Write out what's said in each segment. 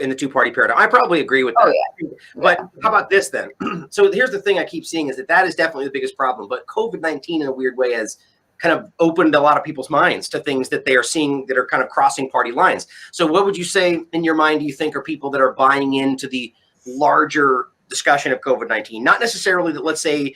the two-party paradigm. I probably agree with that. Oh, yeah. But how about this then? So here's the thing I keep seeing is that is definitely the biggest problem. But COVID-19 in a weird way has kind of opened a lot of people's minds to things that they are seeing that are kind of crossing party lines. So what would you say in your mind do you think are people that are buying into the larger discussion of COVID-19? Not necessarily that, let's say,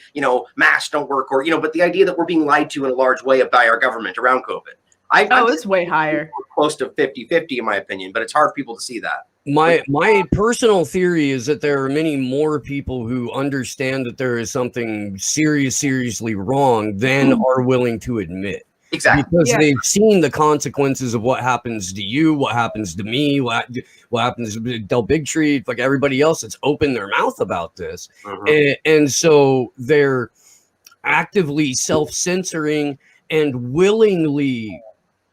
masks don't work or, but the idea that we're being lied to in a large way by our government around COVID. It's way higher. Close to 50-50 in my opinion, but it's hard for people to see that. My personal theory is that there are many more people who understand that there is something seriously wrong than are willing to admit. Exactly. Because they've seen the consequences of what happens to you, what happens to me, what happens to Del Bigtree, like everybody else that's opened their mouth about this. And so they're actively self-censoring and willingly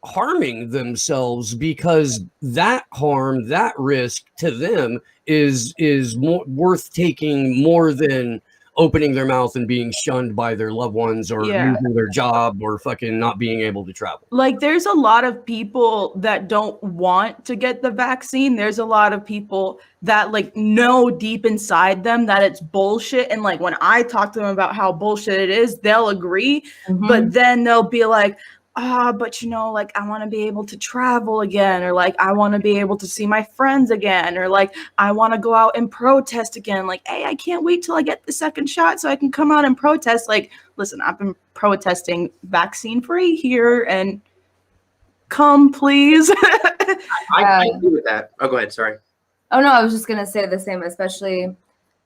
harming themselves because that harm, that risk to them is more worth taking more than opening their mouth and being shunned by their loved ones or losing their job or fucking not being able to travel. Like there's a lot of people that don't want to get the vaccine. There's a lot of people that like know deep inside them that it's bullshit. And like when I talk to them about how bullshit it is, they'll agree, but then they'll be like, but like I want to be able to travel again, or like I want to be able to see my friends again, or like I want to go out and protest again. Like, hey, I can't wait till I get the second shot so I can come out and protest. Like, listen, I've been protesting vaccine free here, and come please. I agree with that. Oh, go ahead. Sorry. Oh no, I was just gonna say the same, especially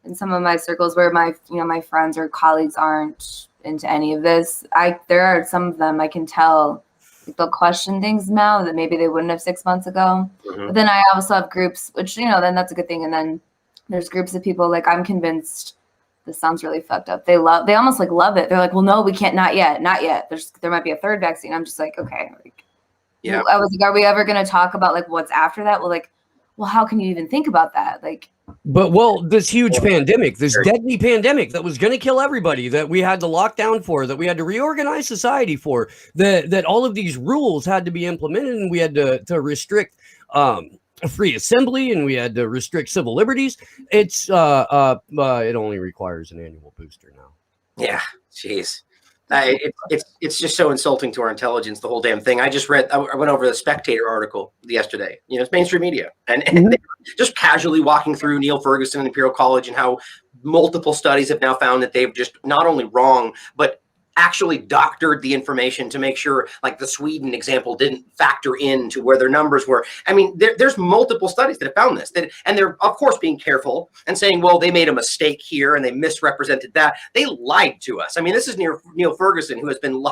in some of my circles where my friends or colleagues aren't into any of this. There are some of them I can tell they'll question things now that maybe they wouldn't have 6 months ago. But then I also have groups, which then that's a good thing. And then there's groups of people like I'm convinced this sounds really fucked up. They almost like love it. They're like, well, no, we can't, not yet. There might be a third vaccine. I'm just like, okay. Yeah. I was like, are we ever gonna talk about like what's after that? Well, how can you even think about that? But this huge pandemic, this deadly pandemic that was going to kill everybody, that we had to lock down for, that we had to reorganize society for, that all of these rules had to be implemented, and we had to restrict free assembly, and we had to restrict civil liberties. It only requires an annual booster now. Yeah, jeez. It's just so insulting to our intelligence, the whole damn thing. I went over the Spectator article yesterday. It's mainstream media, and they just casually walking through Neil Ferguson and Imperial College and how multiple studies have now found that they've just not only wrong, but actually doctored the information to make sure, like the Sweden example didn't factor into where their numbers were. I mean, there's multiple studies that have found this, and they're of course being careful and saying, well, they made a mistake here and they misrepresented that. They lied to us. I mean, this is Neil Ferguson, who has been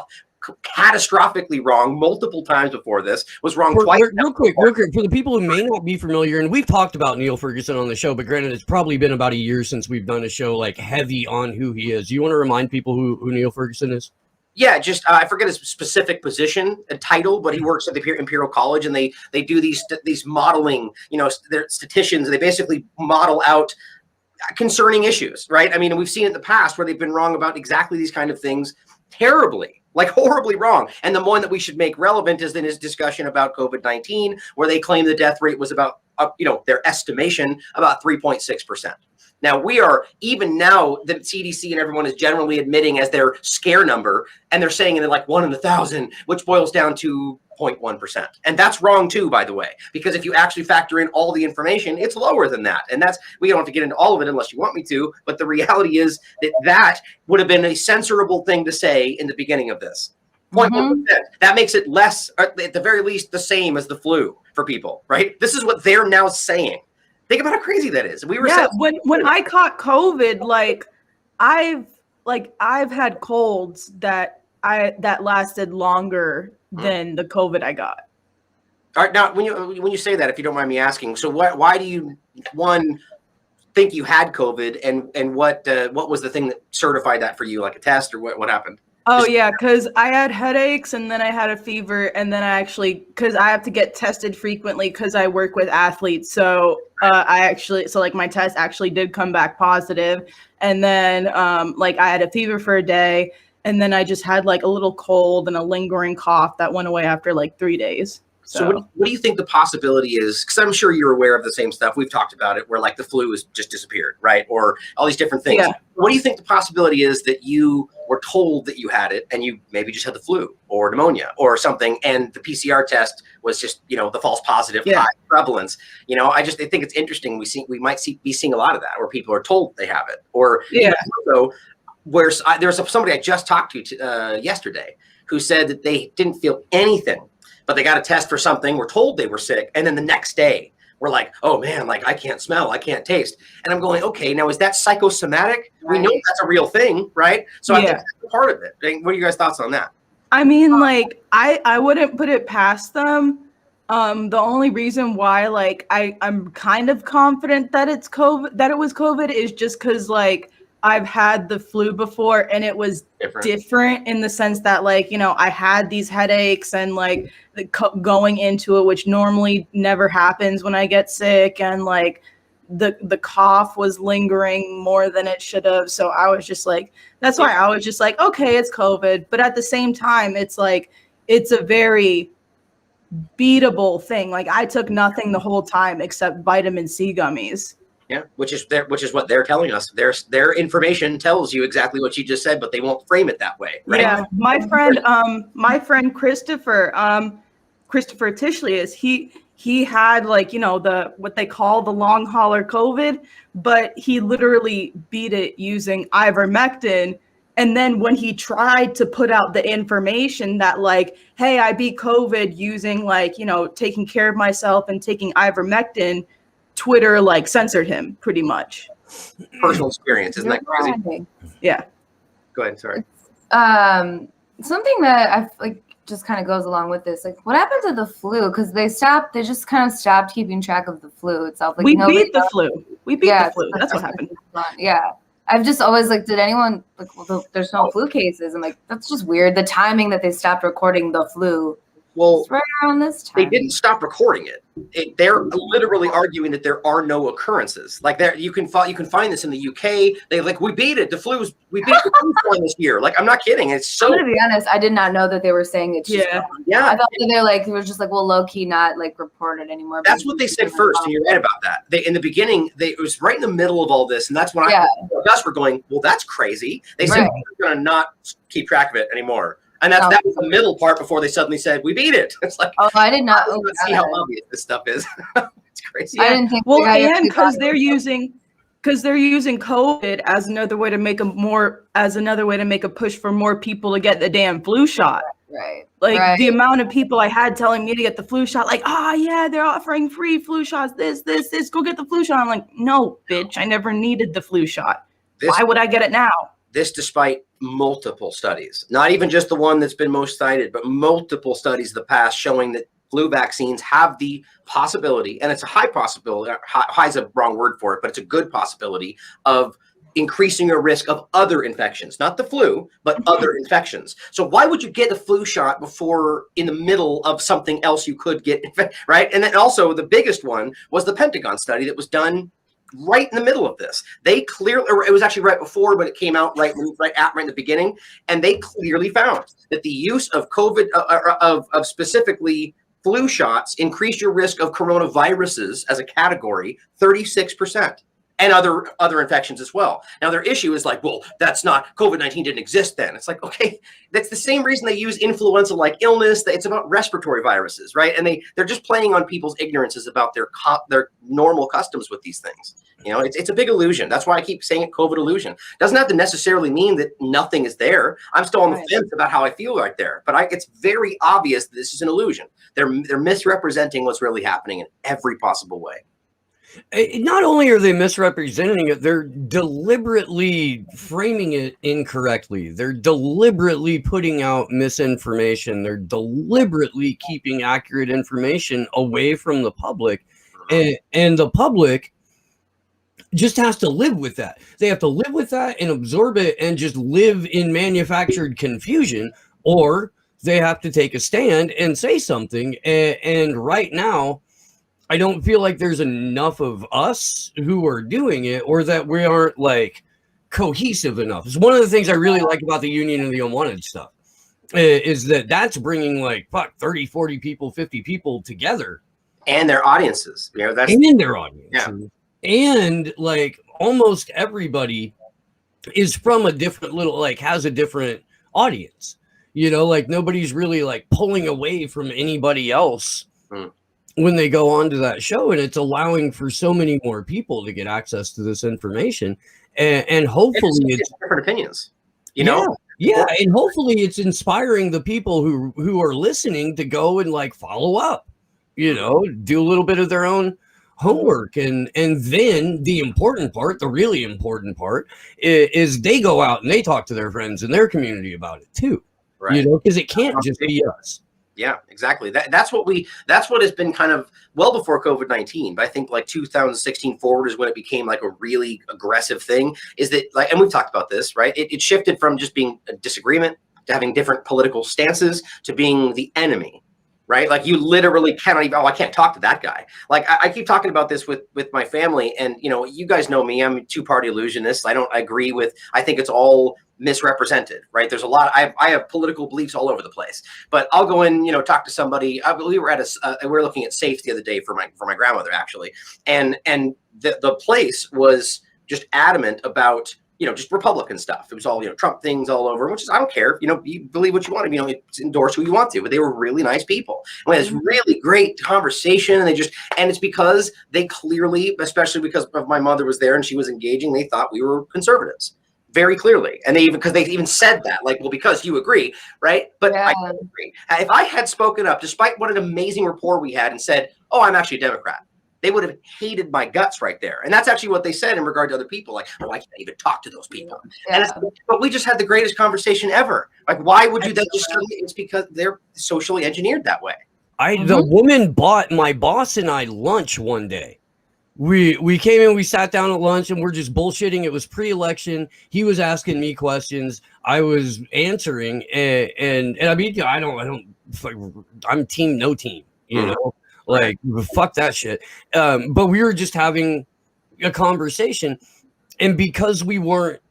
catastrophically wrong multiple times before this, was wrong twice. Real quick, for the people who may not be familiar, and we've talked about Neil Ferguson on the show, but granted, it's probably been about a year since we've done a show like heavy on who he is. You want to remind people who Neil Ferguson is? Yeah, just I forget his specific position and title, but he works at the Imperial College, and they do these modeling, they're statisticians, and they basically model out concerning issues, right? I mean, we've seen in the past where they've been wrong about exactly these kind of things terribly. Like horribly wrong. And the one that we should make relevant is in his discussion about COVID-19, where they claim the death rate was about, their estimation, about 3.6%. Now, we are, even now, the CDC and everyone is generally admitting as their scare number, and they're saying it like 1 in 1,000, which boils down to 0.1%. And that's wrong too, by the way, because if you actually factor in all the information, it's lower than that. And we don't have to get into all of it unless you want me to, but the reality is that would have been a censorable thing to say in the beginning of this. 0.1%. That makes it less, or at the very least, the same as the flu for people, right? This is what they're now saying. Think about how crazy that is. We were when I caught COVID, I've had colds that lasted longer than the COVID I got. All right, now when you say that, if you don't mind me asking, so why do you think you had COVID, and what was the thing that certified that for you, like a test, or what happened? Oh yeah, because I had headaches, and then I had a fever, and then because I have to get tested frequently because I work with athletes, so my test actually did come back positive, and then I had a fever for a day, and then I just had like a little cold and a lingering cough that went away after like 3 days. So what do you think the possibility is? Because I'm sure you're aware of the same stuff. We've talked about it, where like the flu has just disappeared, right? Or all these different things. Yeah. What do you think the possibility is that you were told that you had it and you maybe just had the flu or pneumonia or something, and the PCR test was just, you know, the false positive, high prevalence? You know, I think it's interesting. We might be seeing a lot of that where people are told they have it, or also where there's somebody I just talked to yesterday who said that they didn't feel anything, but they got a test for something, were told they were sick, and then the next day we're like, oh man, like I can't smell, I can't taste. And I'm going, okay, now is that psychosomatic? Right. We know that's a real thing, right? So I think that's part of it. What are you guys' thoughts on that? I mean, like, I wouldn't put it past them. The only reason why, like, I'm kind of confident that it was COVID is just because, like, I've had the flu before and it was different in the sense that, like, you know, I had these headaches and like going into it, which normally never happens when I get sick, and like the cough was lingering more than it should have. So I was just like, that's why I was just like, okay, it's COVID. But at the same time, it's like, it's a very beatable thing. Like, I took nothing the whole time except vitamin C gummies. Yeah, which is what they're telling us. Their information tells you exactly what you just said, but they won't frame it that way. Right? Yeah, my friend Christopher Tishlius, he had, like, you know, what they call the long hauler COVID, but he literally beat it using ivermectin. And then when he tried to put out the information that, like, hey, I beat COVID using, like, you know, taking care of myself and taking ivermectin, Twitter like censored him pretty much. Personal experience, isn't that crazy? Yeah. Go ahead. Sorry. Something that I like just kind of goes along with this. Like, what happened to the flu? Because they just kind of stopped keeping track of the flu itself. Like, we beat the flu. We beat the flu. That's what happened. Yeah. I've just always like, did anyone like? Well, there's no flu cases. I'm like, that's just weird. The timing that they stopped recording the flu. Well, right around this time. They didn't stop recording it. They're literally arguing that there are no occurrences. Like, there, you can find this in the UK. They like, we beat it. We beat the flu this year. Like, I'm not kidding. It's so. I'm gonna be honest. I did not know that they were saying it. Yeah. I thought that they're like, it was just like, well, low key not like reported anymore. That's what they said first, and you're right about that. In the beginning, it was right in the middle of all this, and that's when us were going, well, that's crazy. They said we're gonna not keep track of it anymore. And that was the middle part before they suddenly said, we beat it. It's like, oh, I did not see how obvious this stuff is. It's crazy. I didn't think. Well, and because they're using COVID as another way to make a push for more people to get the damn flu shot. Right. Like the amount of people I had telling me to get the flu shot, like, yeah, they're offering free flu shots. This, go get the flu shot. I'm like, no, bitch, I never needed the flu shot. Why would I get it now? This despite multiple studies, not even just the one that's been most cited, but multiple studies in the past showing that flu vaccines have the possibility, and it's a high possibility, high is a wrong word for it, but it's a good possibility of increasing your risk of other infections, not the flu, but other infections. So why would you get a flu shot before in the middle of something else you could get, right? And then also the biggest one was the Pentagon study that was done right in the middle of this. They clearly, or it was actually right before, but it came out right in the beginning, and they clearly found that the use of COVID, of specifically flu shots, increased your risk of coronaviruses as a category 36%. And other infections as well. Now, their issue is like, well, that's not, COVID-19 didn't exist then. It's like, okay, that's the same reason they use influenza-like illness. It's about respiratory viruses, right? And they're just playing on people's ignorances about their normal customs with these things. You know, it's a big illusion. That's why I keep saying it, COVID illusion. Doesn't have to necessarily mean that nothing is there. I'm still on the fence about how I feel right there. But it's very obvious that this is an illusion. They're misrepresenting what's really happening in every possible way. Not only are they misrepresenting it, they're deliberately framing it incorrectly. They're deliberately putting out misinformation. They're deliberately keeping accurate information away from the public. And the public just has to live with that. They have to live with that and absorb it and just live in manufactured confusion, or they have to take a stand and say something. And right now, I don't feel like there's enough of us who are doing it, or that we aren't like cohesive enough. It's one of the things I really like about the Union of the Unwanted stuff. is that that's bringing like 30, 40 people, 50 people together. And their audiences, you know, that's in their audience. Yeah. And like almost everybody is from a different little, like has a different audience, you know, like nobody's really like pulling away from anybody else when they go on to that show. And it's allowing for so many more people to get access to this information. And hopefully it's different opinions, you know? Yeah. And hopefully it's inspiring the people who are listening to go and like follow up, you know, do a little bit of their own homework. And then the important part, the really important part is they go out and they talk to their friends in their community about it too. Right. You know, because it can't just be us. Yeah, exactly. That's what has been kind of well before COVID-19, but I think like 2016 forward is when it became like a really aggressive thing. Is that like, and we've talked about this, right? It shifted from just being a disagreement to having different political stances to being the enemy. Right? Like you literally cannot even, I can't talk to that guy. Like I keep talking about this with my family, and you know, you guys know me, I'm a two-party illusionist. I agree with, I think it's all misrepresented, right? There's a lot, I have political beliefs all over the place, but I'll go in, you know, talk to somebody. We were at we were looking at safes the other day for my grandmother actually. And the place was just adamant about, you know, just Republican stuff. It was all, you know, Trump things all over, which is, I don't care. You know, you believe what you want to, you know, endorse who you want to, but they were really nice people. And we had this really great conversation, and and it's because they clearly, especially because of my mother was there and she was engaging, they thought we were conservatives very clearly. And because they even said that, like, well, because you agree, right? But I don't agree. If I had spoken up, despite what an amazing rapport we had, and said, oh, I'm actually a Democrat, they would have hated my guts right there. And that's actually what they said in regard to other people. Like, oh, I can't even talk to those people. Yeah. But we just had the greatest conversation ever. Like, why would you then just, it's because they're socially engineered that way. The woman bought my boss and I lunch one day. We came in, we sat down at lunch, and we're just bullshitting. It was pre-election. He was asking me questions. I was answering. And I mean, I'm team, no team, you know? Like, fuck that shit. But we were just having a conversation. And because we weren't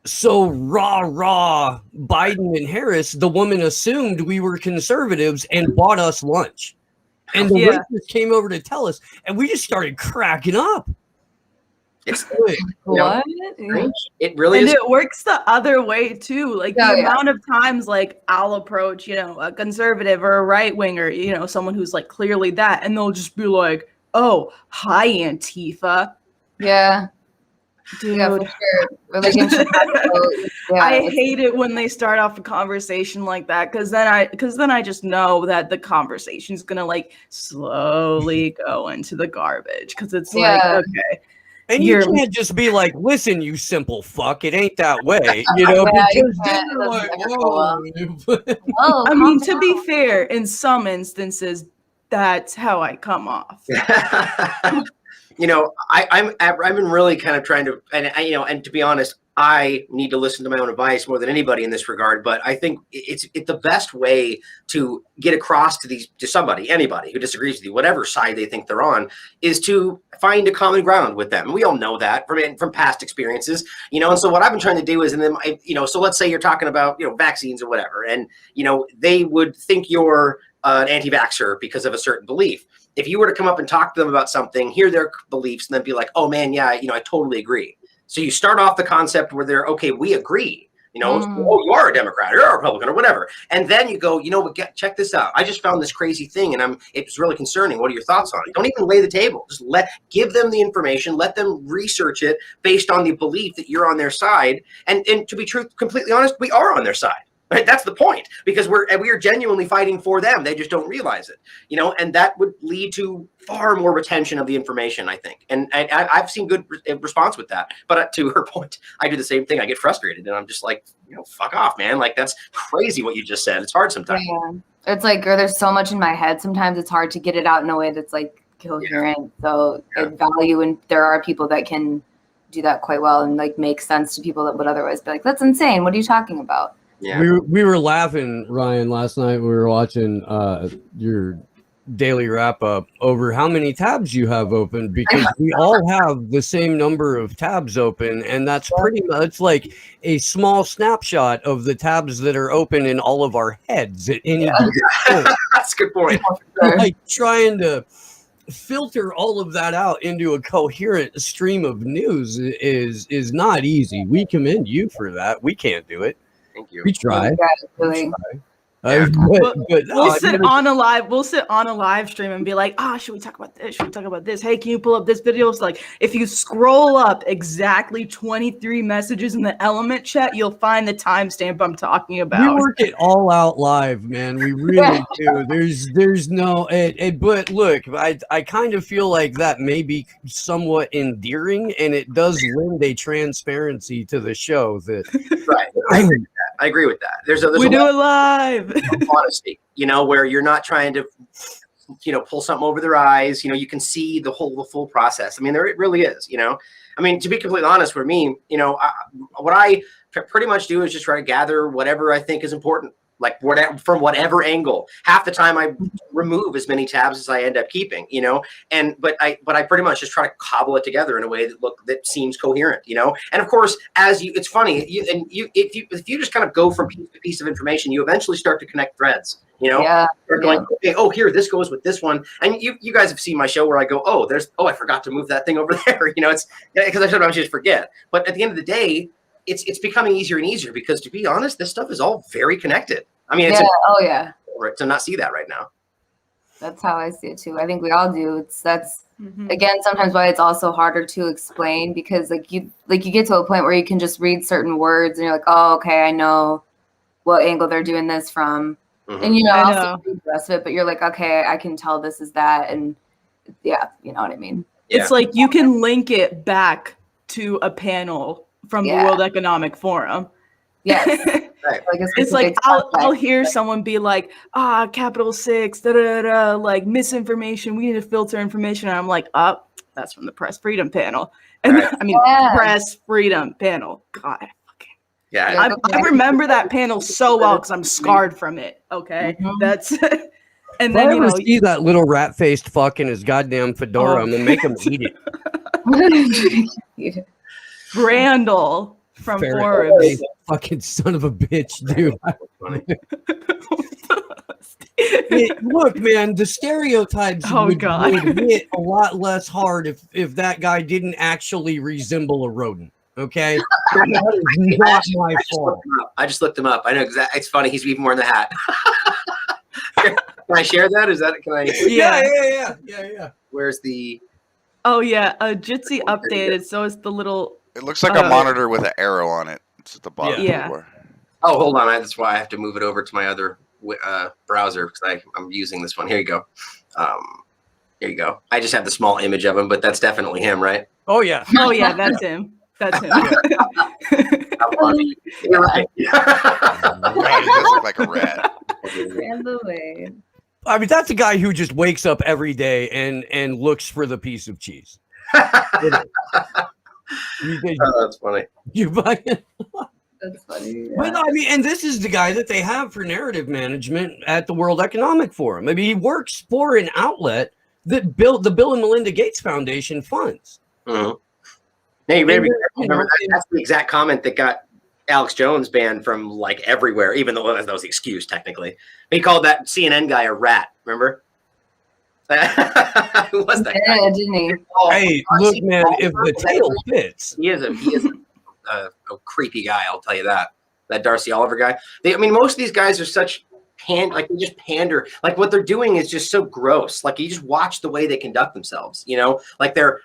so raw Biden and Harris, the woman assumed we were conservatives and bought us lunch. And the waitress came over to tell us, and we just started cracking up. It's what? It really and is. It works the other way too. Like the amount of times, like I'll approach, you know, a conservative or a right winger, you know, someone who's like clearly that, and they'll just be like, "Oh, hi, Antifa." Yeah. Dude. Yeah, for sure. Or like in Chicago, I hate it when they start off a conversation like that, because then I just know that the conversation's gonna like slowly go into the garbage, because it's like, okay. And you can't just be like, listen, you simple fuck, it ain't that way, you know, because then you're like, oh, I mean, to be fair, in some instances, that's how I come off. You know, I've been really kind of trying to, and to be honest, I need to listen to my own advice more than anybody in this regard. But I think it's the best way to get across to anybody who disagrees with you, whatever side they think they're on, is to find a common ground with them. We all know that from past experiences, you know. And so what I've been trying to do is, so let's say you're talking about, you know, vaccines or whatever, and you know they would think you're an anti-vaxxer because of a certain belief. If you were to come up and talk to them about something, hear their beliefs, and then be like, oh man, yeah, you know, I totally agree. So you start off the concept where they're, okay, we agree. You know, oh, you are a Democrat, you're a Republican, or whatever. And then you go, you know what, check this out. I just found this crazy thing, and it's really concerning. What are your thoughts on it? Don't even lay the table. Just give them the information, let them research it based on the belief that you're on their side. And to be completely honest, we are on their side. Right? That's the point, because we are genuinely fighting for them. They just don't realize it, you know, and that would lead to far more retention of the information, I think. And I've seen good response with that. But to her point, I do the same thing. I get frustrated, and I'm just like, you know, fuck off, man. Like, that's crazy what you just said. It's hard sometimes. Yeah. It's like, or there's so much in my head. Sometimes it's hard to get it out in a way that's like coherent. So I value, and there are people that can do that quite well and like make sense to people that would otherwise be like, that's insane. What are you talking about? Yeah. We were laughing, Ryan, last night. We were watching your daily wrap up over how many tabs you have open, because we all have the same number of tabs open, and that's pretty much like a small snapshot of the tabs that are open in all of our heads at any given point. That's a good point. Like trying to filter all of that out into a coherent stream of news is not easy. We commend you for that. We can't do it. Thank you. We try. Really. But We'll sit on a live stream and be like, should we talk about this? Should we talk about this? Hey, can you pull up this video? It's like, if you scroll up exactly 23 messages in the element chat, you'll find the timestamp I'm talking about. we work it all out live, man. We really do. There's no, but look, I kind of feel like that may be somewhat endearing, and it does lend a transparency to the show that. Right. I agree with that. There's we do it live. Honesty, where you're not trying to, pull something over their eyes. You can see the full process. I mean, it really is. I mean, to be completely honest with me, what I pretty much do is just try to gather whatever I think is important, like from whatever angle. Half the time I remove as many tabs as I end up keeping, but I pretty much just try to cobble it together in a way that seems coherent, And of course, it's funny, if you just kind of go from piece to piece of information, you eventually start to connect threads, You're going, okay, here, this goes with this one. And you guys have seen my show where I go, I forgot to move that thing over there. It's because I sometimes just forget. But at the end of the day, it's becoming easier and easier because, to be honest, this stuff is all very connected. I mean, it's to not see that right now. That's how I see it too. I think we all do. Again, sometimes why it's also harder to explain, because you get to a point where you can just read certain words and you're like, oh, okay, I know what angle they're doing this from. Mm-hmm. And I'll see the rest of it, but you're like, okay, I can tell this is that, and you know what I mean? It's like you can link it back to a panel from the World Economic Forum. Yes. Right. It's like I'll hear someone be like, capital 6, like misinformation. We need to filter information. And I'm like, that's from the press freedom panel. And press freedom panel. God. Yeah. I remember that panel so well because I'm scarred from it. Okay. Mm-hmm. That's and If I then ever see that little rat-faced fuck in his goddamn fedora, I'm gonna make him eat it. Brandel from Ferret, Forbes. fucking son of a bitch, dude. Look, man, the stereotypes would hit a lot less hard if that guy didn't actually resemble a rodent. Okay, that is not my fault. I just looked him up. I know exactly. It's funny. He's even wearing the hat. Can I share that? Can I? Yeah. Where's the? Oh yeah, Jitsi updated. So it's the little. It looks like a monitor with an arrow on it. It's at the bottom. Yeah. Oh, hold on. That's why I have to move it over to my other browser because I'm using this one. Here you go. Here you go. I just have the small image of him, but that's definitely him, right? Oh yeah. Oh yeah, that's him. That's him. You're right. It does look like a rat. And the way. I mean, that's a guy who just wakes up every day and looks for the piece of cheese. That's funny. You buy it? That's funny. Yeah. But I mean, and this is the guy that they have for narrative management at the World Economic Forum. I mean, he works for an outlet that the Bill and Melinda Gates Foundation funds. Mm-hmm. Hey, maybe remember that's the exact comment that got Alex Jones banned from like everywhere, even though that was the excuse technically. He called that CNN guy a rat. Remember? Who was that guy? Yeah, didn't he? Hey, look, man, if the tail fits. He is a creepy guy, I'll tell you that. That Darcy Oliver guy. Most of these guys are such they just pander. Like what they're doing is just so gross. Like you just watch the way they conduct themselves, like they're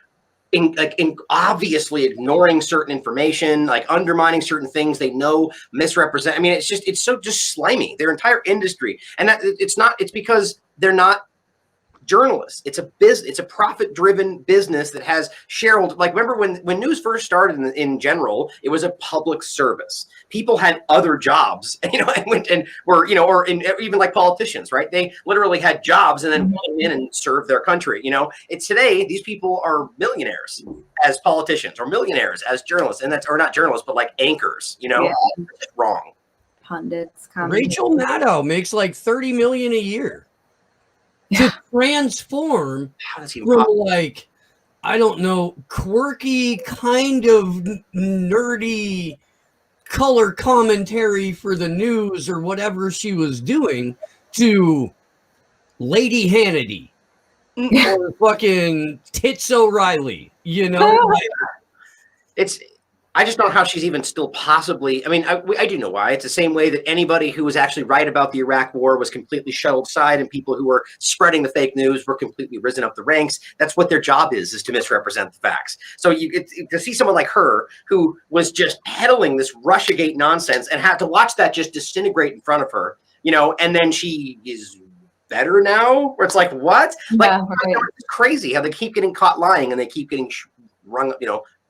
obviously ignoring certain information, like undermining certain things they know misrepresent. It's so just slimy, their entire industry. And it's because they're not journalists. It's a business. It's a profit-driven business that has shareholders. Like remember when news first started in general, it was a public service. People had other jobs, and were even like politicians, right? They literally had jobs and then went in and served their country. It's today these people are millionaires as politicians or millionaires as journalists, and or not journalists, but like anchors. It's wrong. Pundits. Rachel Maddow makes like $30 million a year. to transform How does he even from pop? like, I don't know, quirky, kind of nerdy color commentary for the news or whatever she was doing to Lady Hannity or fucking Tits O'Reilly, you know? Like, I just don't know how she's even still possibly. I mean, I do know why. It's the same way that anybody who was actually right about the Iraq War was completely shuttled aside, and people who were spreading the fake news were completely risen up the ranks. That's what their job is to misrepresent the facts. So to see someone like her who was just peddling this Russiagate nonsense and had to watch that just disintegrate in front of her, you know, and then she is better now, where it's like, what? Like, Yeah, right. it's crazy how they keep getting caught lying and they keep getting rung, you know,